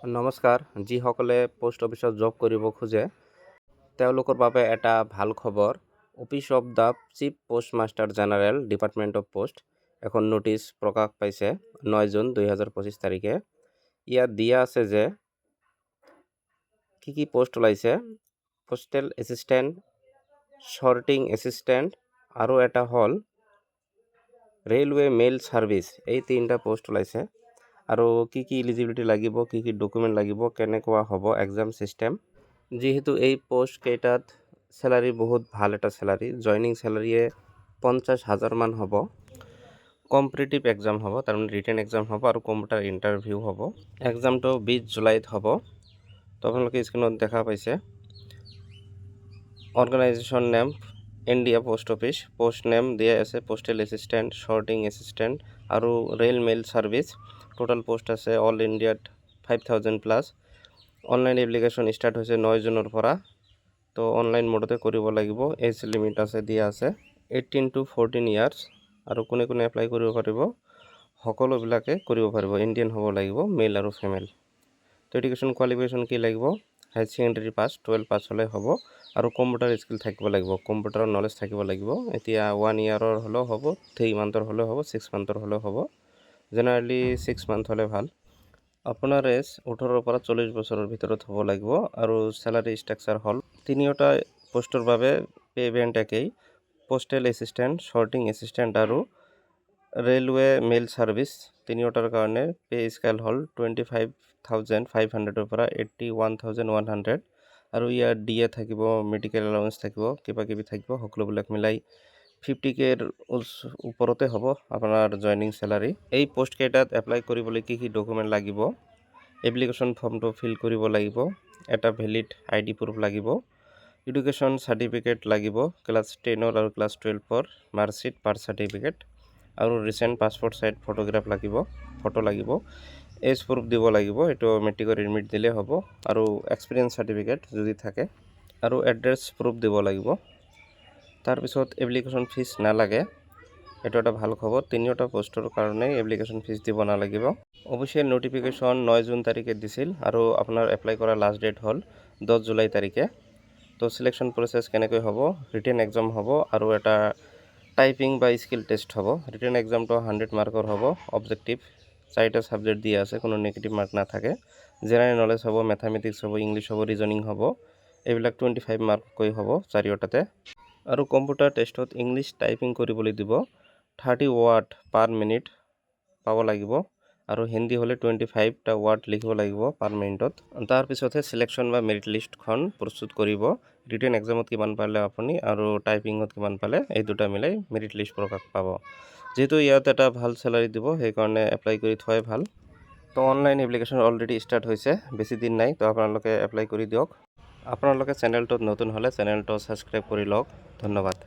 নমস্কাৰ। যিসকলে পোষ্ট অফিচত জব কৰিব খোজে তেওঁলোকৰ বাবে এটা ভাল খবৰ। Office of the chief postmaster general department of post এখন নোটিছ প্ৰকাশ পাইছে 9 জুন 2025 তাৰিখে। ইয়াত দিয়া আছে যে কি পোষ্ট ওলাইছে। পোষ্টেল এছিষ্টেণ্ট, ছৰ্টিং এছিষ্টেণ্ট আৰু এটা হ'ল ৰেলৱে মেইল ছাৰ্ভিচ। এই তিনিটা পোষ্ট ওলাইছে। আৰু কি ইলিজিবিলিটি লাগিব, কি ডকুমেণ্ট লাগিব, কেনেকুৱা হ'ব এক্সাম চিষ্টেম। যিহেতু এই পোষ্ট কেইটাত চেলাৰী বহুত ভাল এটা চেলাৰী, জইনিং চেলাৰীয়ে 50,000 মান হ'ব। কম্পিটিটিভ এক্সাম হ'ব, তাৰমানে ৰিটেন এক্সাম হ'ব আৰু কম্পিউটাৰ ইণ্টাৰভিউ হ'ব। এক্সামটো 20 জুলাইত হ'ব। তো আপোনালোকে স্ক্ৰীনত দেখা পাইছে। Organisation name India post office, post name দিয়া আছে পোষ্টেল এছিষ্টেণ্ট, ছৰ্টিং এছিষ্টেণ্ট আৰু rail mail service. Total post আছে অল ইণ্ডিয়াত 5,000+। অনলাইন এপ্লিকেশ্যন ষ্টাৰ্ট হৈছে 9 জুনৰ পৰা। তো অনলাইন মোডতে কৰিব লাগিব। এজ লিমিট আছে দিয়া আছে 18 to 14 ইয়াৰ্ছ। আৰু কোনে কোনে এপ্লাই কৰিব পাৰিব? সকলোবিলাকে কৰিব পাৰিব। ইণ্ডিয়ান হ'ব লাগিব, মেল আৰু ফিমেল। তো এডুকেশ্যন কোৱালিফিকেশ্যন কি লাগিব? হায়াৰ ছেকেণ্ডেৰী পাছ, 12 পাছ হ'লে হ'ব। আৰু কম্পিউটাৰ স্কিল থাকিব লাগিব, কম্পিউটাৰৰ নলেজ থাকিব লাগিব। এতিয়া 1 ইয়াৰৰ হ'লেও হ'ব, 3 মান্থৰ হ'লেও হ'ব, 6 মান্থৰ হ'লেও হ'ব। জেনেৰেলি 6 মান্থ হ'লে ভাল। আপোনাৰ এজ 18 পৰা 40 বছৰৰ ভিতৰত হ'ব লাগিব। আৰু চেলাৰী ষ্ট্ৰাকচাৰ হ'ল তিনিওটা পোষ্টৰ বাবে পে বেণ্ড একেই। পোষ্টেল এছিষ্টেণ্ট, ছৰ্টিং এছিষ্টেণ্ট আৰু ৰেলৱে মেইল ছাৰ্ভিচ তিনিওটাৰ কাৰণে পে স্কেল হ'ল 25,500 পৰা 81,100। আৰু ইয়াত DA থাকিব, মেডিকেল এলাউন্স থাকিব, কিবাকিবি থাকিব। সকলোবিলাক মিলাই 50K ওপৰতে হ'ব আপোনাৰ জইনিং চেলাৰী। এই পোষ্টকেইটাত এপ্লাই কৰিবলৈ কি ডকুমেণ্ট লাগিব? এপ্লিকেশ্যন ফৰ্মটো ফিল কৰিব লাগিব। এটা ভেলিড ID প্ৰুফ লাগিব। এডুকেশ্যন চাৰ্টিফিকেট লাগিব, ক্লাছ 10 আৰু ক্লাছ 12 মাৰ্কশ্বিট, বাৰ্থ চাৰ্টিফিকেট আৰু ৰিচেণ্ট পাছপৰ্ট চাইজ ফটোগ্ৰাফ লাগিব, ফটো লাগিব। এজ প্ৰুফ দিব লাগিব, এইটো মেট্ৰিকৰ এডমিট দিলেই হ'ব। আৰু এক্সপিৰিয়েঞ্চ চাৰ্টিফিকেট যদি থাকে আৰু এড্ৰেছ প্ৰুফ দিব লাগিব। তাৰপিছত এপ্লিকেশ্যন ফিজ নালাগে, এইটো এটা ভাল খবৰ। তিনিওটা পোষ্টৰ কাৰণে এপ্লিকেশ্যন ফিজ দিব নালাগিব। অফিচিয়েল ন'টিফিকেশ্যন 9 জুন তাৰিখে দিছিল আৰু আপোনাৰ এপ্লাই কৰা লাষ্ট ডেট হ'ল 10 জুলাই তাৰিখে। তো চিলেকশ্যন প্ৰচেছ কেনেকৈ হ'ব? ৰিটেন এক্সাম হ'ব আৰু এটা টাইপিং বা স্কিল টেষ্ট হ'ব। ৰিটেন এক্সামটো 100 মাৰ্কৰ হ'ব। অবজেক্টিভ 4টা ছাবজেক্ট দিয়া আছে, কোনো নেগেটিভ মাৰ্ক নাথাকে। জেনেৰেল নলেজ হ'ব, মেথামেটিক্স হ'ব, ইংলিছ হ'ব, ৰিজনিং হ'ব। এইবিলাক 25 মাৰ্ককৈ হ'ব চাৰিওটাতে। আৰু কম্পিউটাৰ টেষ্টত ইংলিছ টাইপিং কৰিবলৈ দিব। 30 ৱাৰ্ড পাৰ মিনিট পাব লাগিব। আৰু হিন্দী হ'লে 25টা ৱাৰ্ড লিখিব লাগিব পাৰ মিনিটত। তাৰপিছতহে চিলেকশ্যন বা মেৰিট লিষ্টখন প্ৰস্তুত কৰিব। ৰিটেন এক্সামত কিমান পালে আপুনি আৰু টাইপিঙত কিমান পালে, এই দুটা মিলাই মেৰিট লিষ্ট প্ৰকাশ পাব। যিহেতু ইয়াত এটা ভাল চেলাৰী দিব, সেইকাৰণে এপ্লাই কৰি থোৱাই ভাল। তো অনলাইন এপ্লিকেশ্যন অলৰেডি ষ্টাৰ্ট হৈছে, বেছি দিন নাই। তো আপোনালোকে এপ্লাই কৰি দিয়ক। আপোনালোকে চেনেলটোত নতুন হ'লে চেনেলটো ছাবস্ক্ৰাইব কৰি লওক। ধন্যবাদ।